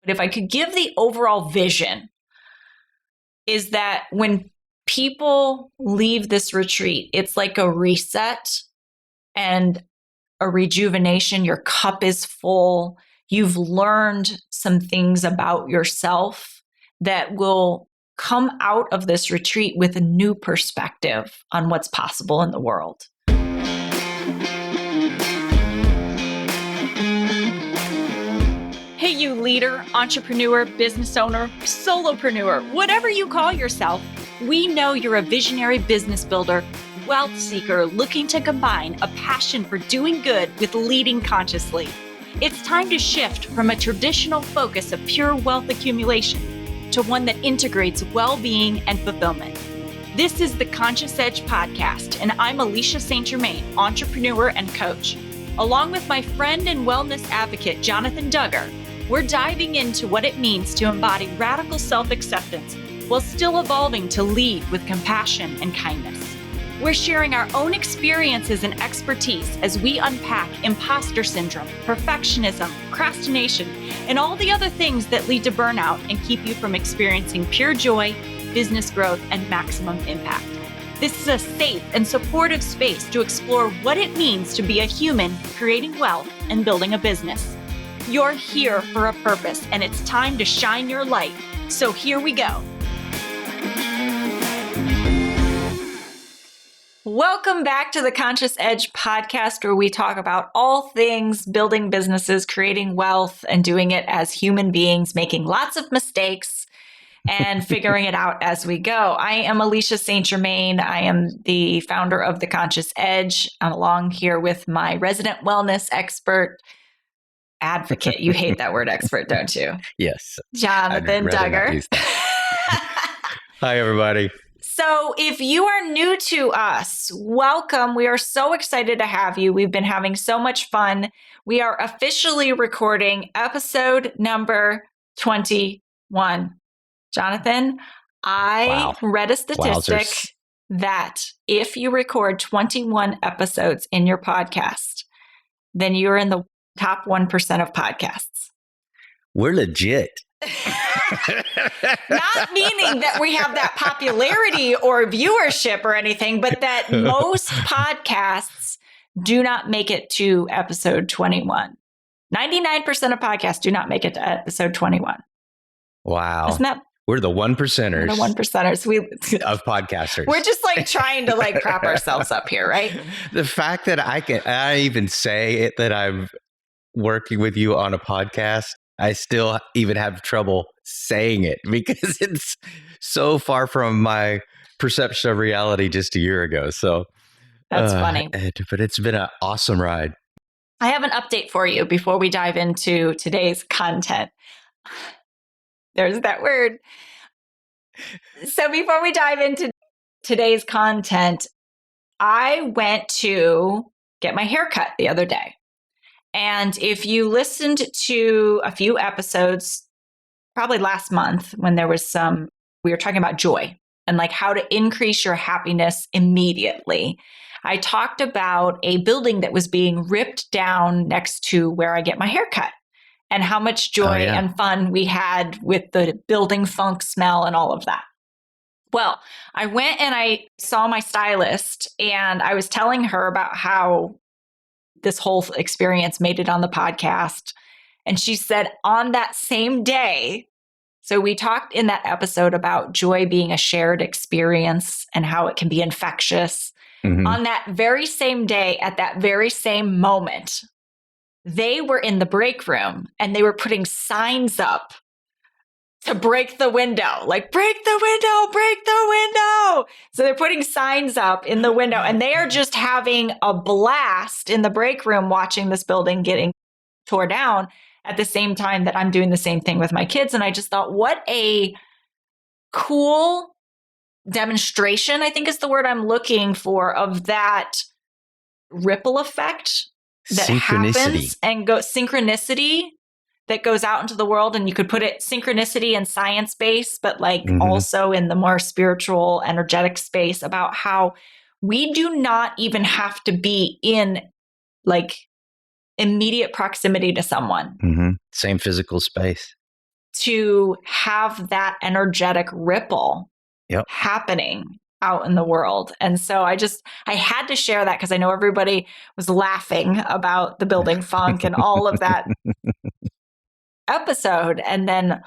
If I could give the overall vision, is that when people leave this retreat, it's like a reset and a rejuvenation. Your cup is full. You've learned some things about yourself that will come out of this retreat with a new perspective on what's possible in the world. Hey, you leader, entrepreneur, business owner, solopreneur, whatever you call yourself, we know you're a visionary business builder, wealth seeker looking to combine a passion for doing good with leading consciously. It's time to shift from a traditional focus of pure wealth accumulation to one that integrates well-being and fulfillment. This is the Conscious Edge podcast, and I'm Alecia St. Germain, entrepreneur and coach. Along with my friend and wellness advocate, Jonathan Duggar, we're diving into what it means to embody radical self-acceptance while still evolving to lead with compassion and kindness. We're sharing our own experiences and expertise as we unpack imposter syndrome, perfectionism, procrastination, and all the other things that lead to burnout and keep you from experiencing pure joy, business growth, and maximum impact. This is a safe and supportive space to explore what it means to be a human creating wealth and building a business. You're here for a purpose, and it's time to shine your light. So here we go. Welcome back to the Conscious Edge podcast, where we talk about all things building businesses, creating wealth, and doing it as human beings, making lots of mistakes and figuring it out as we go. I am Alecia St. Germain. I am the founder of the Conscious Edge. I'm along here with my resident wellness expert, advocate. You hate that word expert, don't you? Yes. Jonathan Duggar. Hi, everybody. So if you are new to us, welcome. We are so excited to have you. We've been having so much fun. We are officially recording episode number 21. Jonathan, I read a statistic that if you record 21 episodes in your podcast, then you're in the top 1% of podcasts. We're legit. Not meaning that we have that popularity or viewership or anything, but that most podcasts do not make it to episode 21. 99% of podcasts do not make it to episode 21. Wow. Isn't that? We're the 1%ers. The 1%ers. Of podcasters. We're just like trying to like prop ourselves up here, right? The fact that I even say it, that I'm working with you on a podcast, I still even have trouble saying it because it's so far from my perception of reality just a year ago. So that's funny. But it's been an awesome ride. I have an update for you before we dive into today's content. There's that word. So before we dive into today's content, I went to get my hair cut the other day. And if you listened to a few episodes, probably last month when we were talking about joy and like how to increase your happiness immediately. I talked about a building that was being ripped down next to where I get my hair cut and how much joy and fun we had with the building funk smell and all of that. Well, I went and I saw my stylist and I was telling her about how this whole experience made it on the podcast. And she said on that same day, so we talked in that episode about joy being a shared experience and how it can be infectious. Mm-hmm. On that very same day, at that very same moment, they were in the break room and they were putting signs up to break the window, like break the window, break the window. So they're putting signs up in the window and they are just having a blast in the break room watching this building getting tore down at the same time that I'm doing the same thing with my kids. And I just thought, what a cool demonstration, I think is the word I'm looking for, of that ripple effect that happens and synchronicity that goes out into the world. And you could put it synchronicity in science base, but like also in the more spiritual, energetic space, about how we do not even have to be in like immediate proximity to someone. Same physical space. to have that energetic ripple Yep. happening out in the world. And so I had to share that because I know everybody was laughing about the building funk and all of that episode. And then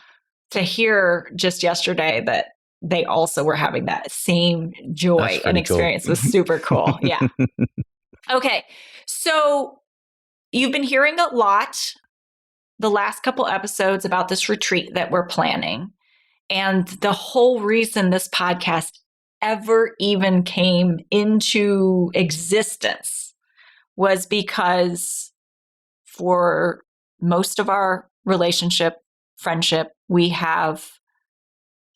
to hear just yesterday that they also were having that same joy and experience was super cool. Yeah. Okay. So you've been hearing a lot the last couple episodes about this retreat that we're planning. And the whole reason this podcast ever even came into existence was because for most of our relationship, friendship, we have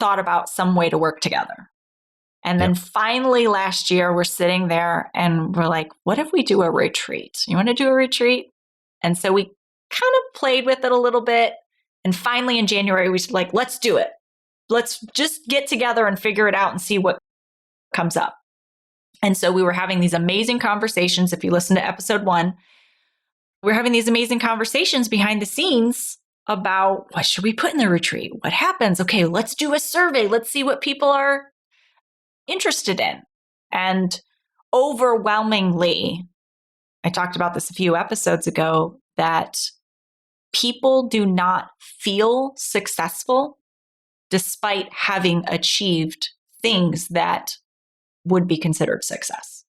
thought about some way to work together. And then finally last year, we're sitting there and we're like, what if we do a retreat? You want to do a retreat? And so we kind of played with it a little bit. And finally in January, we said, like, let's do it. Let's just get together and figure it out and see what comes up. And so we were having these amazing conversations. If you listen to episode 1, we're having these amazing conversations behind the scenes about what should we put in the retreat? What happens? Okay, let's do a survey. Let's see what people are interested in. And overwhelmingly, I talked about this a few episodes ago, that people do not feel successful despite having achieved things that would be considered success.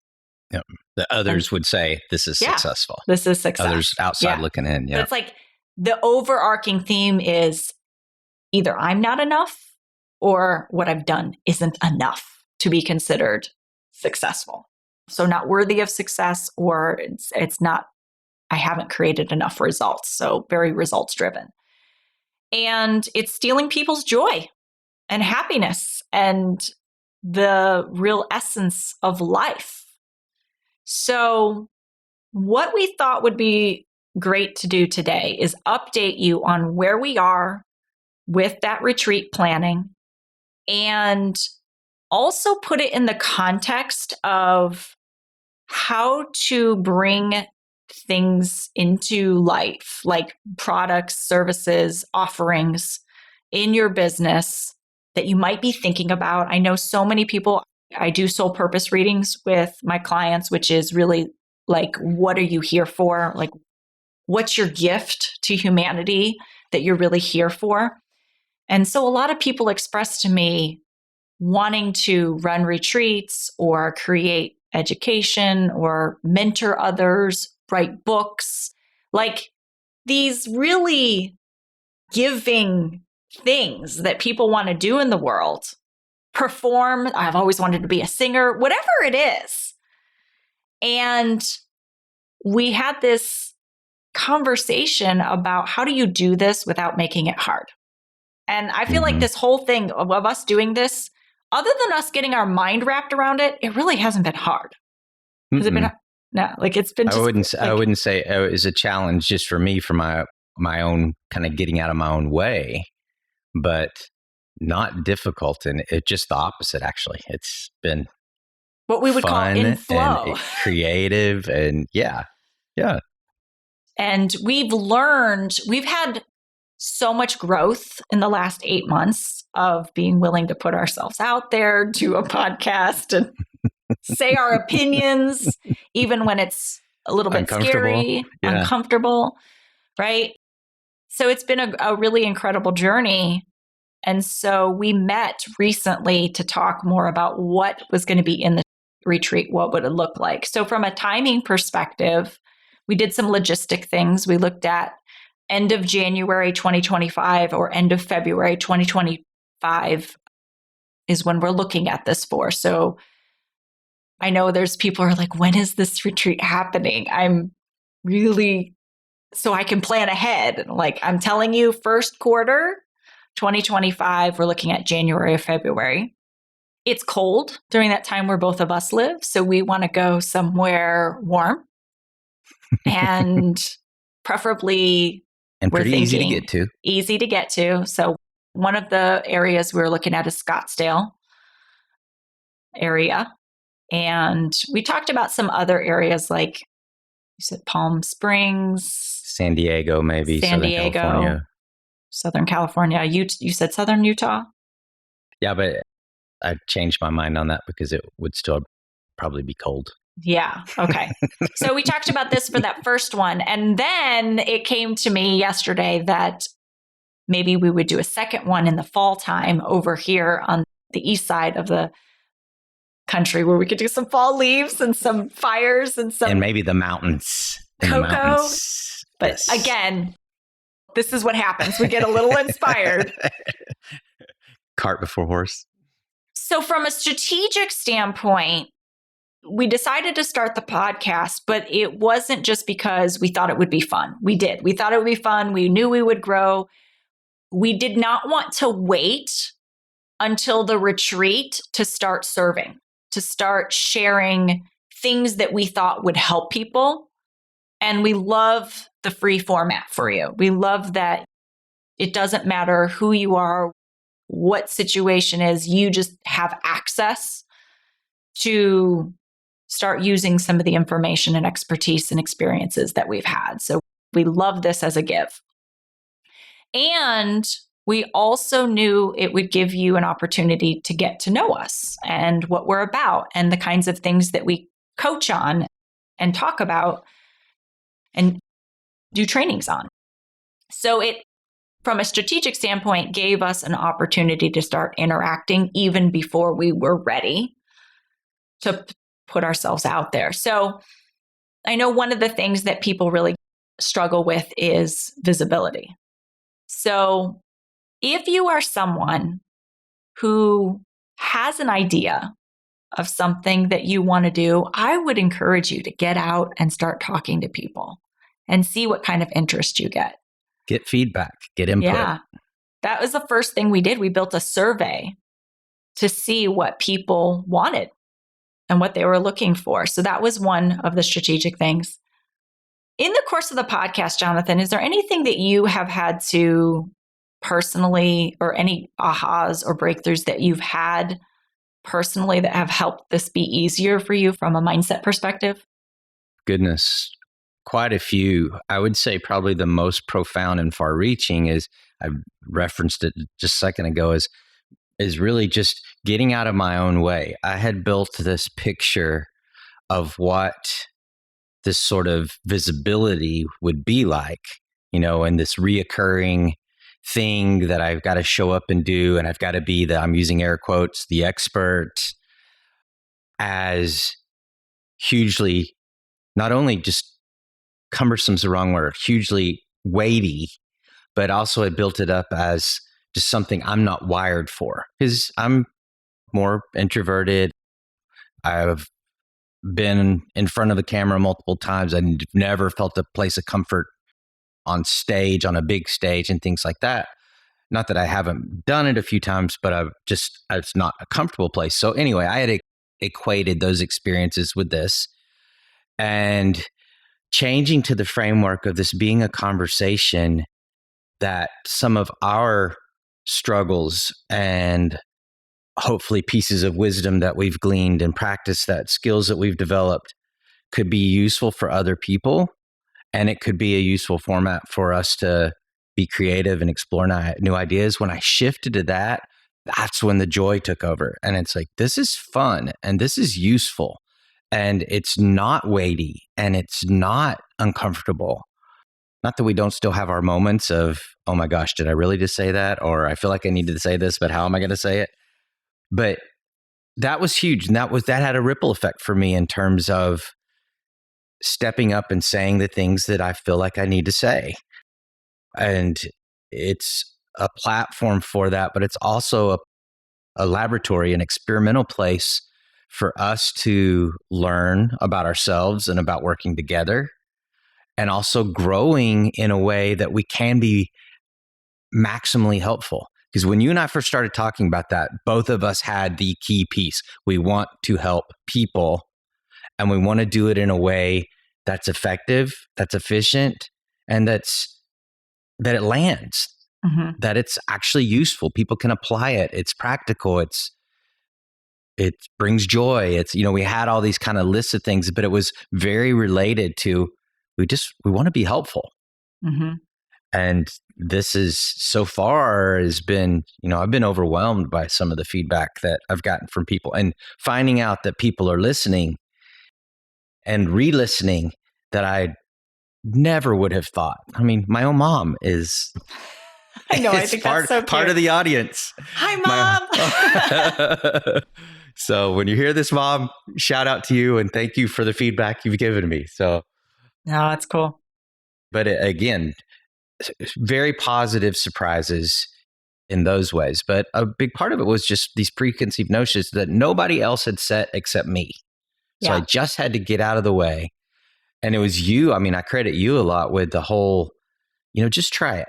Yep. The others would say this is successful. This is success. Others outside looking in. Yeah. But it's like the overarching theme is either I'm not enough or what I've done isn't enough to be considered successful. So not worthy of success, or it's not, I haven't created enough results. So very results driven. And it's stealing people's joy and happiness and the real essence of life. So what we thought would be great to do today is update you on where we are with that retreat planning, and also put it in the context of how to bring things into life, like products, services, offerings in your business that you might be thinking about. I know so many people, I do soul purpose readings with my clients, which is really like, what are you here for? Like, what's your gift to humanity that you're really here for? And so a lot of people express to me wanting to run retreats or create education or mentor others, write books, like these really giving things that people want to do in the world. Perform. I've always wanted to be a singer, whatever it is. And we had this conversation about how do you do this without making it hard? And I feel like this whole thing of us doing this, other than us getting our mind wrapped around it, it really hasn't been hard. Has it been? No, like it's been. I wouldn't say it was a challenge just for me, for my own kind of getting out of my own way, but not difficult. And it's just the opposite. Actually, it's been what we would call in flow, and creative, and yeah. And we've had so much growth in the last 8 months of being willing to put ourselves out there, do a podcast and say our opinions, even when it's a little bit scary, uncomfortable, right? So it's been a really incredible journey. And so we met recently to talk more about what was going to be in the retreat, what would it look like. So from a timing perspective, we did some logistic things. We looked at end of January 2025 or end of February 2025 is when we're looking at this for. So I know there's people who are like, when is this retreat happening? I'm really, so I can plan ahead. Like I'm telling you, first quarter 2025, we're looking at January or February. It's cold during that time where both of us live. So we want to go somewhere warm and preferably and pretty easy to get to. Easy to get to. So one of the areas we're looking at is Scottsdale area. And we talked about some other areas like you said Palm Springs, San Diego, maybe. San Diego. California. Southern California. You said Southern Utah? Yeah, but I changed my mind on that because it would still probably be cold. Yeah. Okay. So we talked about this for that first one. And then it came to me yesterday that maybe we would do a second one in the fall time over here on the east side of the country where we could do some fall leaves and some fires and some. And maybe the mountains. Cocoa. But again, this is what happens. We get a little inspired. Cart before horse. So from a strategic standpoint, we decided to start the podcast, but it wasn't just because we thought it would be fun. We did. We thought it would be fun. We knew we would grow. We did not want to wait until the retreat to start serving, to start sharing things that we thought would help people. And we love the free format for you. We love that it doesn't matter who you are, what situation is, you just have access to start using some of the information and expertise and experiences that we've had. So we love this as a give. And we also knew it would give you an opportunity to get to know us and what we're about and the kinds of things that we coach on and talk about and do trainings on. So it, from a strategic standpoint, gave us an opportunity to start interacting even before we were ready to put ourselves out there. So I know one of the things that people really struggle with is visibility. So if you are someone who has an idea of something that you want to do, I would encourage you to get out and start talking to people and see what kind of interest you get. Get feedback, get input. Yeah. That was the first thing we did. We built a survey to see what people wanted and what they were looking for. So that was one of the strategic things. In the course of the podcast, Jonathan, is there anything that you have had to personally, or any ahas or breakthroughs that you've had personally that have helped this be easier for you from a mindset perspective? Goodness, quite a few. I would say probably the most profound and far-reaching is, I referenced it just a second ago, is really just getting out of my own way. I had built this picture of what this sort of visibility would be like, and this reoccurring thing that I've got to show up and do, and I've got to be I'm using air quotes, the expert, as hugely, not only just cumbersome is the wrong word, hugely weighty, but also I built it up as just something I'm not wired for, because I'm more introverted. I've been in front of the camera multiple times. I've never felt a place of comfort on stage, on a big stage and things like that. Not that I haven't done it a few times, but it's not a comfortable place. So anyway, I had equated those experiences with this, and changing to the framework of this being a conversation, that some of our struggles and hopefully pieces of wisdom that we've gleaned and practiced, that skills that we've developed, could be useful for other people. And it could be a useful format for us to be creative and explore new ideas. When I shifted to that, that's when the joy took over. And it's like, this is fun and this is useful. And it's not weighty and it's not uncomfortable. Not that we don't still have our moments of, oh my gosh, did I really just say that? Or I feel like I needed to say this, but how am I going to say it? But that was huge. And that had a ripple effect for me in terms of stepping up and saying the things that I feel like I need to say. And it's a platform for that, but it's also a laboratory, an experimental place for us to learn about ourselves and about working together, and also growing in a way that we can be maximally helpful. Because when you and I first started talking about that, both of us had the key piece. We want to help people, and we want to do it in a way that's effective, that's efficient, and that it lands, that it's actually useful. People can apply it. It's practical. It brings joy. We had all these kind of lists of things, but it was very related to, we want to be helpful. And this is so far has been, I've been overwhelmed by some of the feedback that I've gotten from people, and finding out that people are listening and re-listening that I never would have thought. I mean, my own mom is I know, I think that's so cute. Part of the audience. Hi, Mom. So when you hear this, Mom, shout out to you and thank you for the feedback you've given me. So, no, that's cool. But again, very positive surprises in those ways. But a big part of it was just these preconceived notions that nobody else had set except me. So I just had to get out of the way. And it was you. I mean, I credit you a lot with the whole, just try it.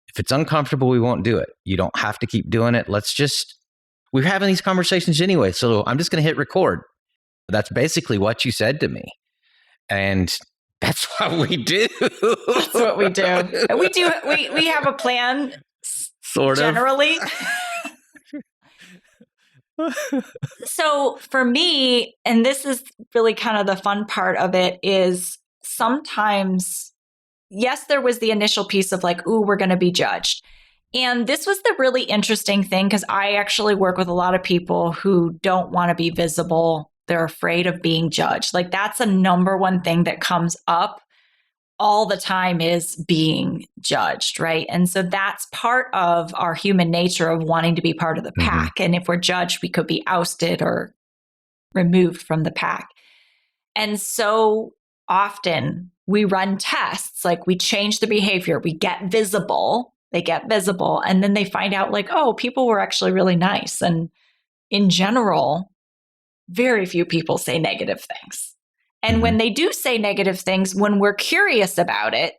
If it's uncomfortable, we won't do it. You don't have to keep doing it. We're having these conversations anyway. So I'm just going to hit record. That's basically what you said to me. And that's what we do. That's what we do. We have a plan. Sort of. Generally. So for me, and this is really kind of the fun part of it, is sometimes, yes, there was the initial piece of like, ooh, we're going to be judged. And this was the really interesting thing, because I actually work with a lot of people who don't want to be visible. They're afraid of being judged. Like, that's a number one thing that comes up all the time, is being judged, right? And so that's part of our human nature of wanting to be part of the pack. Mm-hmm. And if we're judged, we could be ousted or removed from the pack. And so often we run tests, like we change the behavior, we get visible, they get visible, and then they find out like, oh, people were actually really nice. And in general, very few people say negative things. And when they do say negative things, when we're curious about it,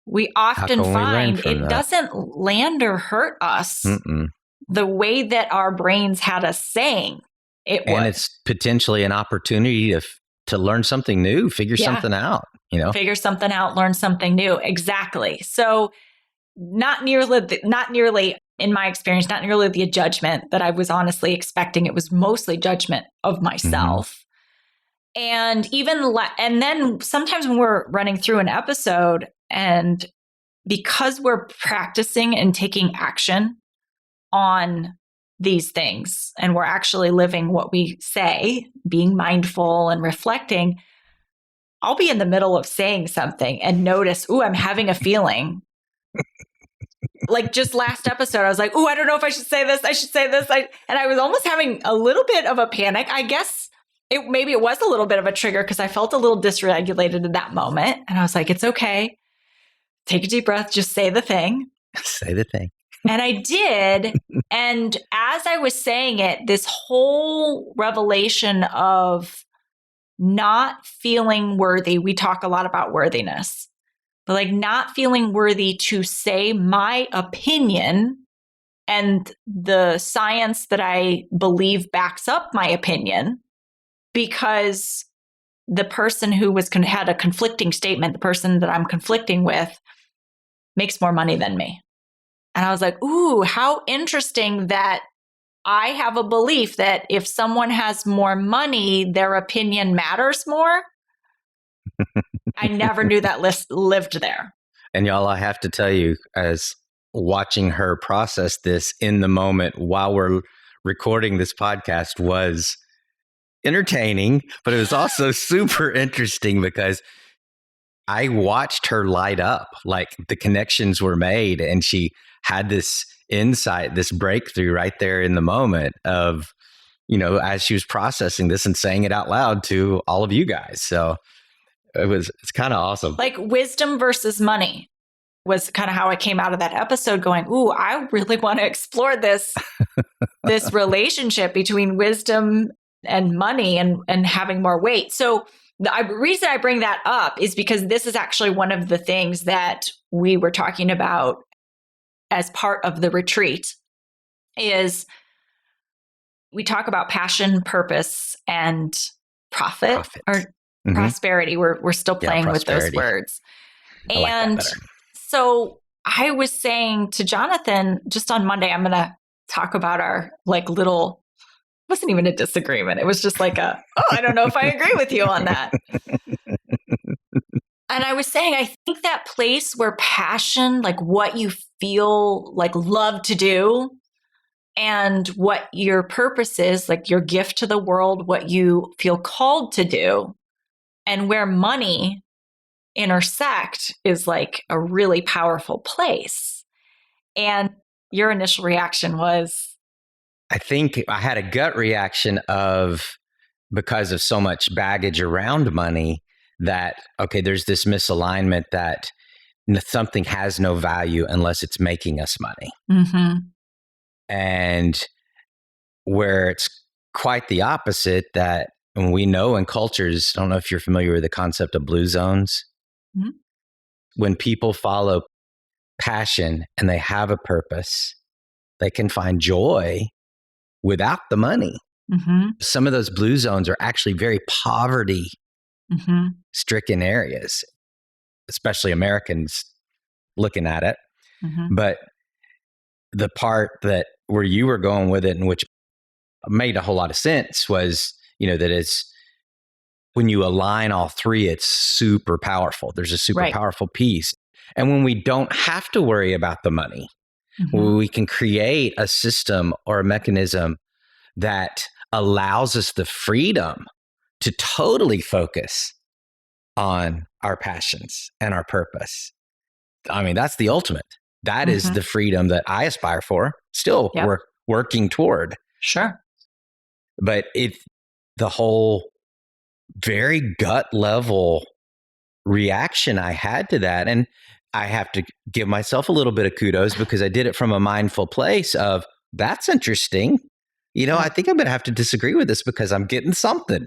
we often find it doesn't land or hurt us the way that our brains had us saying it would. And it's potentially an opportunity to learn something new, figure something out, Figure something out, learn something new. Exactly. So not nearly, in my experience, not nearly the judgment that I was honestly expecting. It was mostly judgment of myself. Mm-hmm. And and then sometimes when we're running through an episode, and because we're practicing and taking action on these things, and we're actually living what we say, being mindful and reflecting, I'll be in the middle of saying something and notice, ooh, I'm having a feeling. Like just last episode, I was like, ooh, I don't know if I should say this. I should say this. And I was almost having a little bit of a panic. I guess maybe it was a little bit of a trigger, because I felt a little dysregulated in that moment. And I was like, it's okay. Take a deep breath. Just say the thing. Say the thing. And I did. And as I was saying it, this whole revelation of not feeling worthy, we talk a lot about worthiness, but like not feeling worthy to say my opinion and the science that I believe backs up my opinion, because the person who had a conflicting statement, the person that I'm conflicting with, makes more money than me. And I was like, ooh, how interesting that I have a belief that if someone has more money, their opinion matters more. I never knew that lived there. And y'all, I have to tell you, as watching her process this in the moment while we're recording this podcast was entertaining, but it was also super interesting, because I watched her light up, like the connections were made, and she had this insight, this breakthrough right there in the moment of, as she was processing this and saying it out loud to all of you guys. So it's kind of awesome. Like wisdom versus money was kind of how I came out of that episode, going, ooh, I really want to explore this relationship between wisdom and money and having more weight. So the reason I bring that up is because this is actually one of the things that we were talking about as part of the retreat. Is we talk about passion, purpose, and profit. Or prosperity. We're still playing with those words. And like so I was saying to Jonathan just on Monday, I'm going to talk about our little, it wasn't even a disagreement. It was just like I don't know if I agree with you on that. And I was saying, I think that place where passion, like what you feel like love to do, and what your purpose is, like your gift to the world, what you feel called to do, and where money intersect is like a really powerful place. And your initial reaction was? I think I had a gut reaction of, because of so much baggage around money, that, okay, there's this misalignment that something has no value unless it's making us money. Mm-hmm. And where it's quite the opposite, that we know in cultures, I don't know if you're familiar with the concept of blue zones. Mm-hmm. When people follow passion and they have a purpose, they can find joy without the money. Mm-hmm. Some of those blue zones are actually very poverty stricken areas, especially Americans looking at it. Mm-hmm. But the part that where you were going with it, and which made a whole lot of sense, was, that it's when you align all three, it's super powerful. There's a super powerful piece. And when we don't have to worry about the money, when we can create a system or a mechanism that allows us the freedom to totally focus on our passions and our purpose. I mean, that's the ultimate. That is the freedom that I aspire for, still working toward. Sure. But the whole very gut level reaction I had to that, and I have to give myself a little bit of kudos because I did it from a mindful place of, that's interesting. I think I'm going to have to disagree with this because I'm getting something,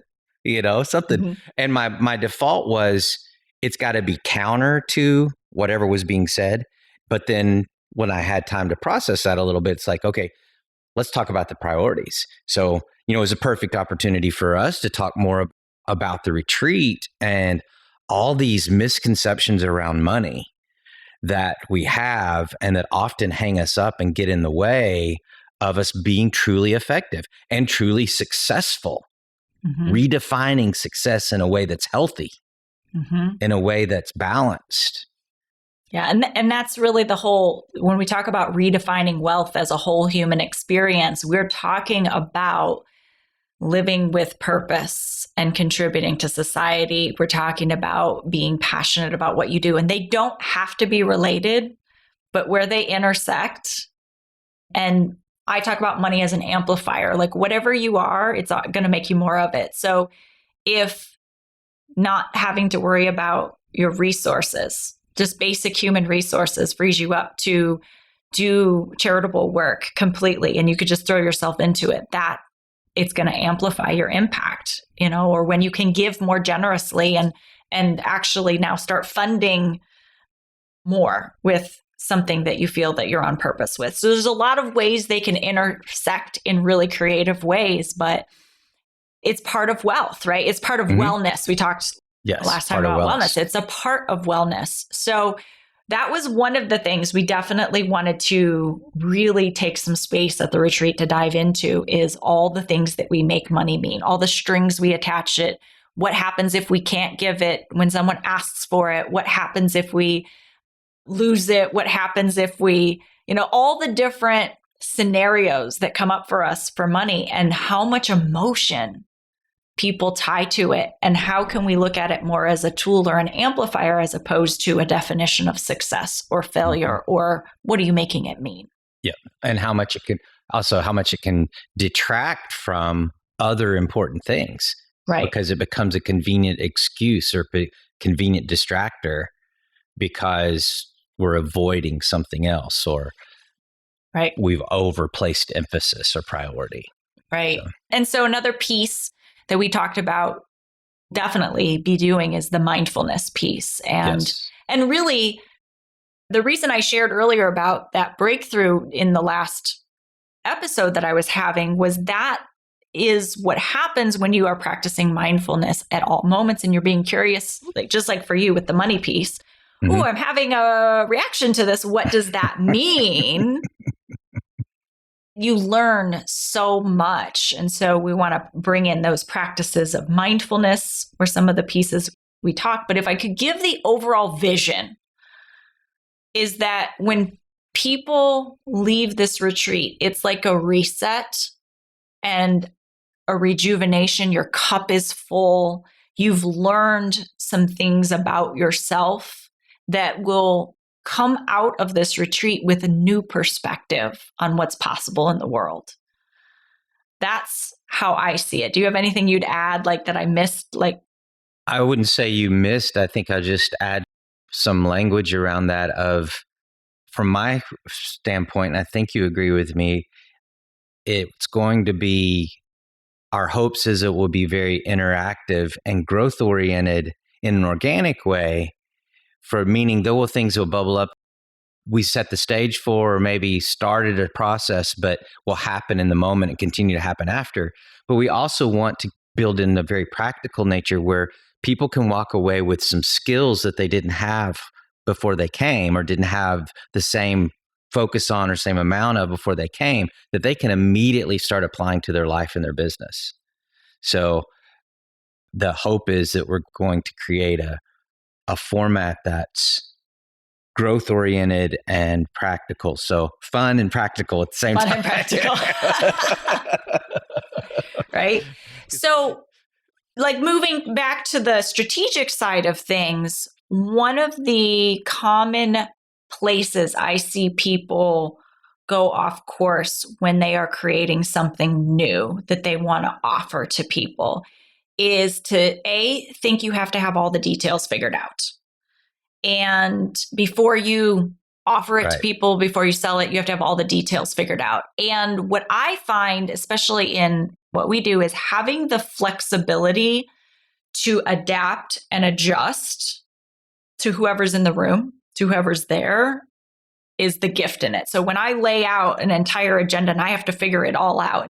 something. And my default was, it's got to be counter to whatever was being said. But then when I had time to process that a little bit, it's like, okay, let's talk about the priorities. So, it was a perfect opportunity for us to talk more about the retreat and all these misconceptions around money that we have and that often hang us up and get in the way of us being truly effective and truly successful, redefining success in a way that's healthy, in a way that's balanced. Yeah. And that's really the whole, when we talk about redefining wealth as a whole human experience, we're talking about living with purpose and contributing to society. We're talking about being passionate about what you do, and they don't have to be related, but where they intersect. And I talk about money as an amplifier, like whatever you are, it's going to make you more of it. So if not having to worry about your resources, just basic human resources, frees you up to do charitable work completely, and you could just throw yourself into it, that it's going to amplify your impact, or when you can give more generously and actually now start funding more with something that you feel that you're on purpose with. So there's a lot of ways they can intersect in really creative ways, but it's part of wealth, right? It's part of wellness. We talked last time about wellness. It's a part of wellness. So that was one of the things we definitely wanted to really take some space at the retreat to dive into, is all the things that we make money mean, all the strings we attach it. What happens if we can't give it when someone asks for it? What happens if we lose it? What happens if we, all the different scenarios that come up for us for money, and how much emotion people tie to it, and how can we look at it more as a tool or an amplifier as opposed to a definition of success or failure, or what are you making it mean? Yeah. And how much it can detract from other important things, right? Because it becomes a convenient excuse or convenient distractor because we're avoiding something else, or we've overplaced emphasis or priority. Right. And so another piece that we talked about definitely be doing is the mindfulness piece. And really, the reason I shared earlier about that breakthrough in the last episode that I was having was that is what happens when you are practicing mindfulness at all moments and you're being curious, like just like for you with the money piece. Oh, I'm having a reaction to this. What does that mean? You learn so much. And so we want to bring in those practices of mindfulness, where some of the pieces we talk. But if I could give the overall vision, is that when people leave this retreat, it's like a reset and a rejuvenation. Your cup is full. You've learned some things about yourself that will come out of this retreat with a new perspective on what's possible in the world. That's how I see it. Do you have anything you'd add, like that I missed? Like, I wouldn't say you missed. I think I'll just add some language around that from my standpoint, and I think you agree with me, it's going to be, our hopes is it will be very interactive and growth oriented in an organic way, for meaning there will things will bubble up we set the stage for, or maybe started a process, but will happen in the moment and continue to happen after. But we also want to build in a very practical nature where people can walk away with some skills that they didn't have before they came, or didn't have the same focus on or same amount of before they came, that they can immediately start applying to their life and their business. So the hope is that we're going to create a format that's growth oriented and practical. So fun and practical at the same time. Fun and practical. Right? So, like, moving back to the strategic side of things, one of the common places I see people go off course when they are creating something new that they want to offer to people is to think you have to have all the details figured out. And before you offer it to people, before you sell it, you have to have all the details figured out. And what I find, especially in what we do, is having the flexibility to adapt and adjust to whoever's in the room, to whoever's there, is the gift in it. So when I lay out an entire agenda and I have to figure it all out,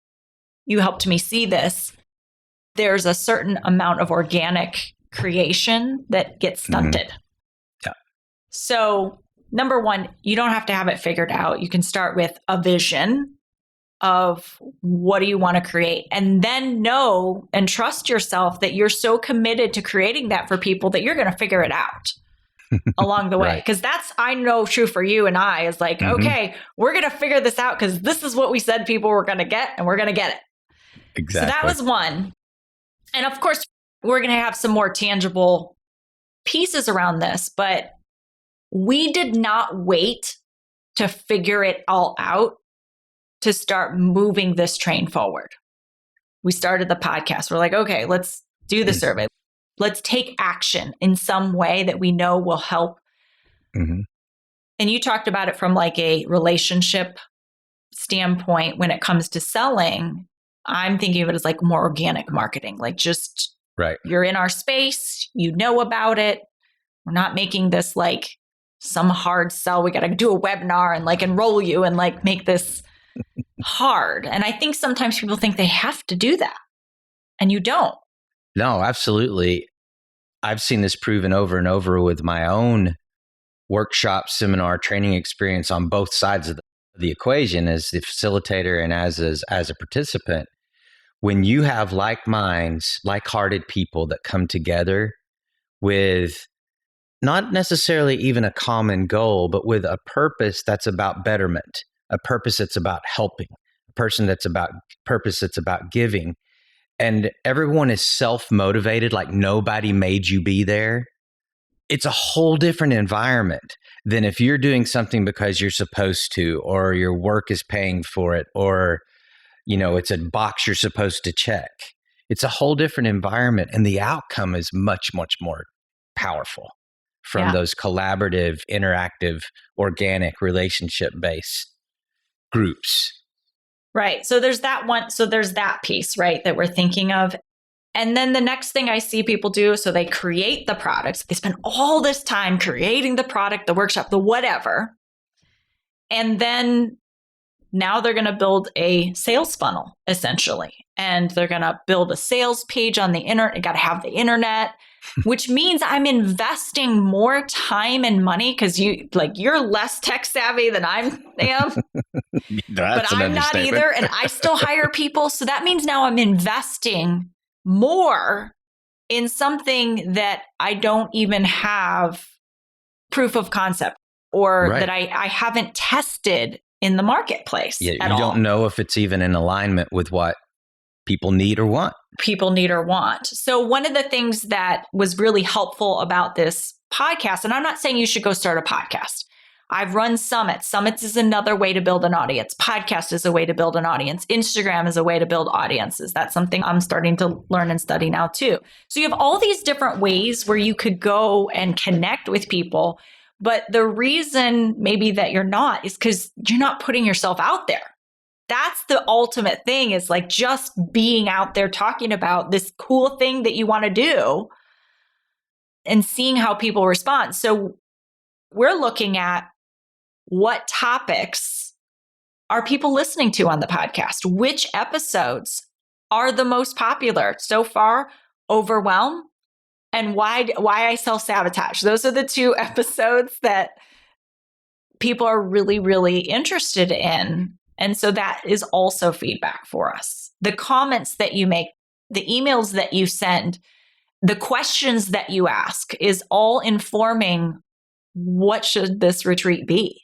you helped me see this, there's a certain amount of organic creation that gets stunted. Yeah. So number one, you don't have to have it figured out. You can start with a vision of what do you want to create, and then know and trust yourself that you're so committed to creating that for people that you're going to figure it out along the way. Because that's, I know, true for you and I, is like, okay, we're going to figure this out because this is what we said people were going to get, and we're going to get it. Exactly. So that was one. And of course, we're going to have some more tangible pieces around this, but we did not wait to figure it all out to start moving this train forward. We started the podcast. We're like, okay, let's do the survey. Let's take action in some way that we know will help. And you talked about it from like a relationship standpoint. When it comes to selling, I'm thinking of it as like more organic marketing, like just you're in our space, you know about it. We're not making this like some hard sell. We got to do a webinar and like enroll you and like make this hard. And I think sometimes people think they have to do that, and you don't. No, absolutely. I've seen this proven over and over with my own workshop, seminar, training experience on both sides of the equation, as the facilitator and as a participant. When you have like minds, like-hearted people that come together with not necessarily even a common goal, but with a purpose that's about betterment, a purpose that's about helping, a purpose that's about giving, and everyone is self-motivated, like nobody made you be there, it's a whole different environment than if you're doing something because you're supposed to, or your work is paying for it, or it's a box you're supposed to check. It's a whole different environment, and the outcome is much, much more powerful from those collaborative, interactive, organic, relationship-based groups. Right. So there's that one. So there's that piece, right, that we're thinking of. And then the next thing I see people do, so they create the products. They spend all this time creating the product, the workshop, the whatever. And then now they're going to build a sales funnel, essentially. And they're going to build a sales page on the internet. You got to have the internet, which means I'm investing more time and money because you're less tech savvy than I am. But I'm not either. And I still hire people. So that means now I'm investing more in something that I don't even have proof of concept or Right. that I haven't tested in the marketplace Yeah, at you all. don't know if it's even in alignment with what people need or want. People need or want. So one of the things that was really helpful about this podcast, and I'm not saying you should go start a podcast. I've run summits. Summits is another way to build an audience. Podcast is a way to build an audience. Instagram is a way to build audiences. That's something I'm starting to learn and study now too. So you have all these different ways where you could go and connect with people. But the reason maybe that you're not is because you're not putting yourself out there. That's the ultimate thing, is like just being out there talking about this cool thing that you want to do and seeing how people respond. So we're looking at what topics are people listening to on the podcast? Which episodes are the most popular so far? Overwhelm and why I self-sabotage. Those are the two episodes that people are really, really interested in. And so that is also feedback for us. The comments that you make, the emails that you send, the questions that you ask is all informing what should this retreat be?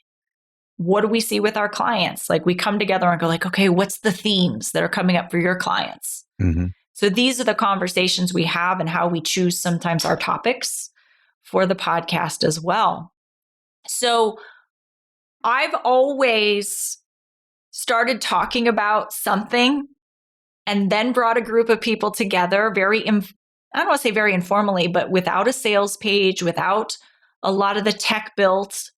What do we see with our clients? Like we come together and go like, okay, what's the themes that are coming up for your clients? Mm-hmm. So these are the conversations we have and how we choose sometimes our topics for the podcast as well. So I've always started talking about something and then brought a group of people together I don't want to say very informally, but without a sales page, without a lot of the tech built,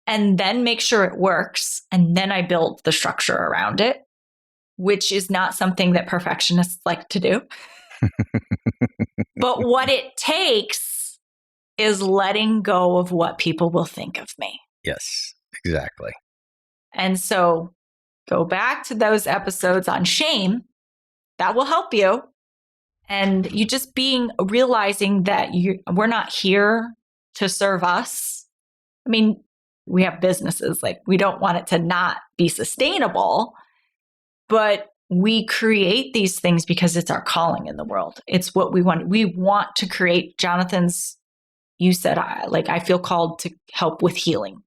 and then make sure it works. And then I build the structure around it, which is not something that perfectionists like to do. But what it takes is letting go of what people will think of me. Yes, exactly. And so go back to those episodes on shame. That will help you. And you just realizing that we're not here to serve us. I mean, we have businesses, like we don't want it to not be sustainable, but we create these things because it's our calling in the world. It's what we want. We want to create. You said, I feel called to help with healing,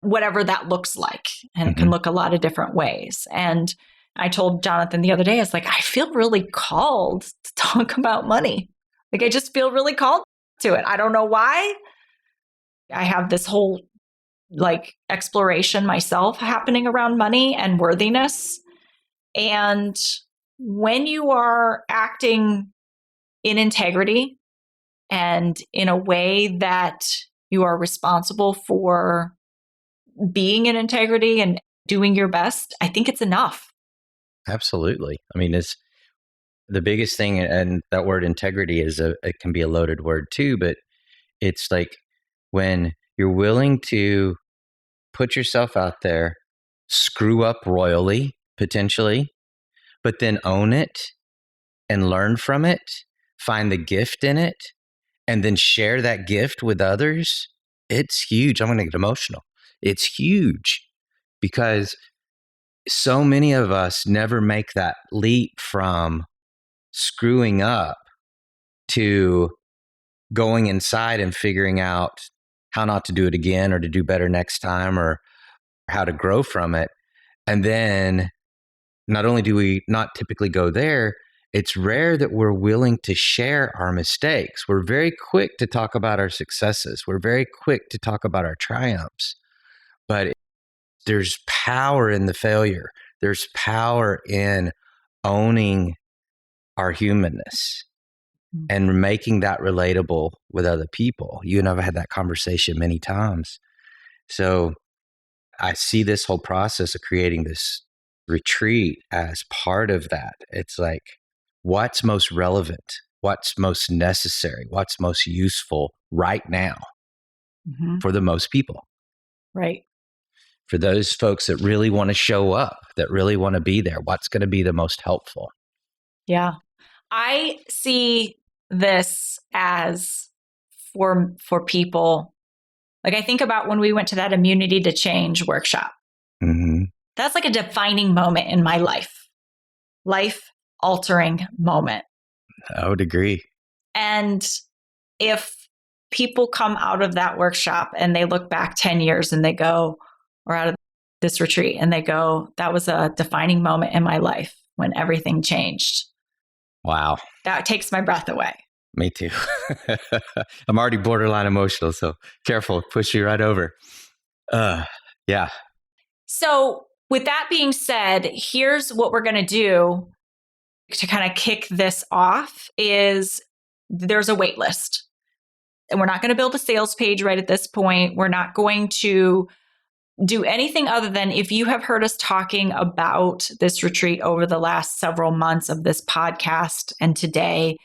whatever that looks like. And it can look a lot of different ways. And I told Jonathan the other day, I was like, I feel really called to talk about money. Like, I just feel really called to it. I don't know why. I have this whole exploration myself happening around money and worthiness. And when you are acting in integrity and in a way that you are responsible for being in integrity and doing your best, I think it's enough. Absolutely. I mean, it's the biggest thing, and that word integrity it can be a loaded word too, but it's like when you're willing to put yourself out there, screw up royally, potentially, but then own it and learn from it, find the gift in it, and then share that gift with others. It's huge. I'm going to get emotional. It's huge because so many of us never make that leap from screwing up to going inside and figuring out how not to do it again or to do better next time or how to grow from it. And then not only do we not typically go there, it's rare that we're willing to share our mistakes. We're very quick to talk about our successes. We're very quick to talk about our triumphs. But there's power in the failure. There's power in owning our humanness and making that relatable with other people. You and I have had that conversation many times. So I see this whole process of creating this retreat as part of that. It's like, what's most relevant? What's most necessary? What's most useful right now for the most people? Right. For those folks that really want to show up, that really want to be there, what's going to be the most helpful? Yeah. I see this as for people. Like, I think about when we went to that Immunity to Change workshop. Mm-hmm. That's like a defining moment in my life altering moment. I would agree. And if people come out of that workshop and they look back 10 years and they go, or out of this retreat and they go, that was a defining moment in my life when everything changed. Wow. That takes my breath away. Me too. I'm already borderline emotional, so careful, push you right over. Yeah. So with that being said, here's what we're going to do to kind of kick this off is there's a wait list. And we're not going to build a sales page right at this point. We're not going to do anything other than if you have heard us talking about this retreat over the last several months of this podcast and today,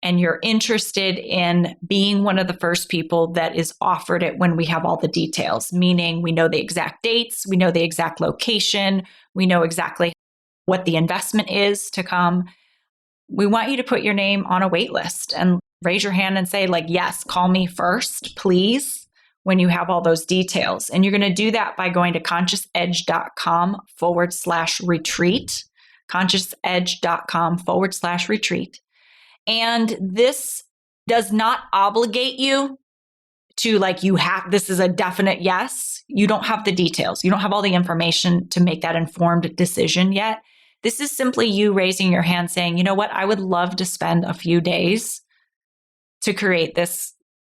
and you're interested in being one of the first people that is offered it when we have all the details, meaning we know the exact dates, we know the exact location, we know exactly what the investment is to come. We want you to put your name on a wait list and raise your hand and say, like, yes, call me first, please, when you have all those details. And you're going to do that by going to consciousedge.com/retreat, consciousedge.com/retreat. And this does not obligate you to this is a definite yes. You don't have the details. You don't have all the information to make that informed decision yet. This is simply you raising your hand saying, you know what, I would love to spend a few days to create this,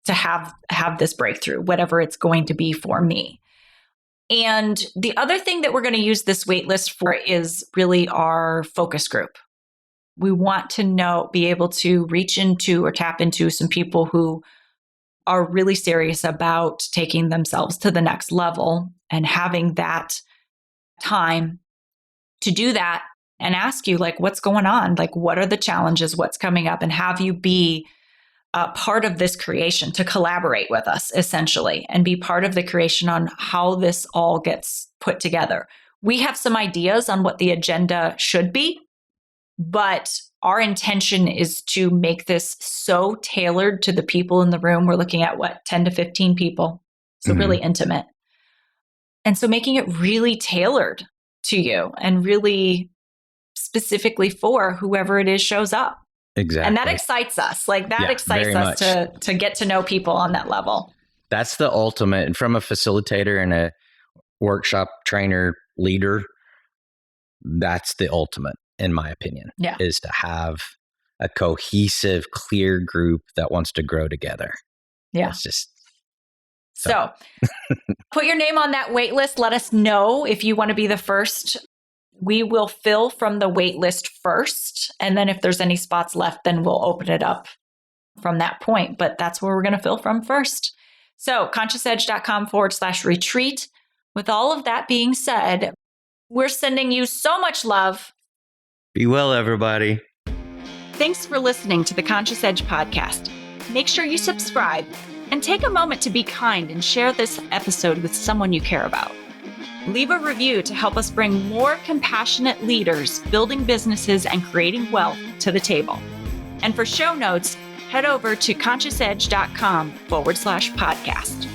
to have this breakthrough, whatever it's going to be for me. And the other thing that we're going to use this wait list for is really our focus group. We want to be able to reach into or tap into some people who are really serious about taking themselves to the next level and having that time to do that and ask you, like, what's going on? Like, what are the challenges? What's coming up? And have you be part of this creation, to collaborate with us, essentially, and be part of the creation on how this all gets put together. We have some ideas on what the agenda should be, but our intention is to make this so tailored to the people in the room. We're looking at 10 to 15 people, so really intimate. And so making it really tailored to you and really specifically for whoever it is shows up. Exactly. And that excites us. Excites us to get to know people on that level. That's the ultimate. And from a facilitator and a workshop trainer leader, that's the ultimate, in my opinion, is to have a cohesive, clear group that wants to grow together. Yeah. It's just so put your name on that wait list. Let us know if you want to be the first. We will fill from the wait list first. And then if there's any spots left, then we'll open it up from that point. But that's where we're going to fill from first. So consciousedge.com/retreat. With all of that being said, we're sending you so much love. Be well, everybody. Thanks for listening to the Conscious Edge podcast. Make sure you subscribe and take a moment to be kind and share this episode with someone you care about. Leave a review to help us bring more compassionate leaders building businesses and creating wealth to the table. And for show notes, head over to consciousedge.com/podcast.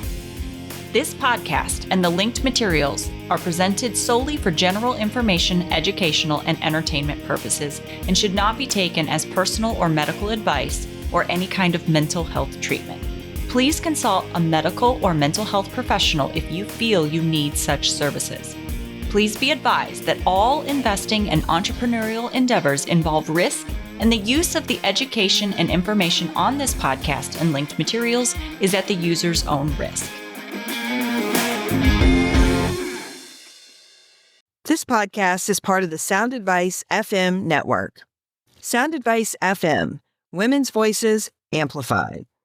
This podcast and the linked materials are presented solely for general information, educational, and entertainment purposes and should not be taken as personal or medical advice or any kind of mental health treatment. Please consult a medical or mental health professional if you feel you need such services. Please be advised that all investing and entrepreneurial endeavors involve risk, and the use of the education and information on this podcast and linked materials is at the user's own risk. This podcast is part of the Sound Advice FM network. Sound Advice FM, women's voices amplified.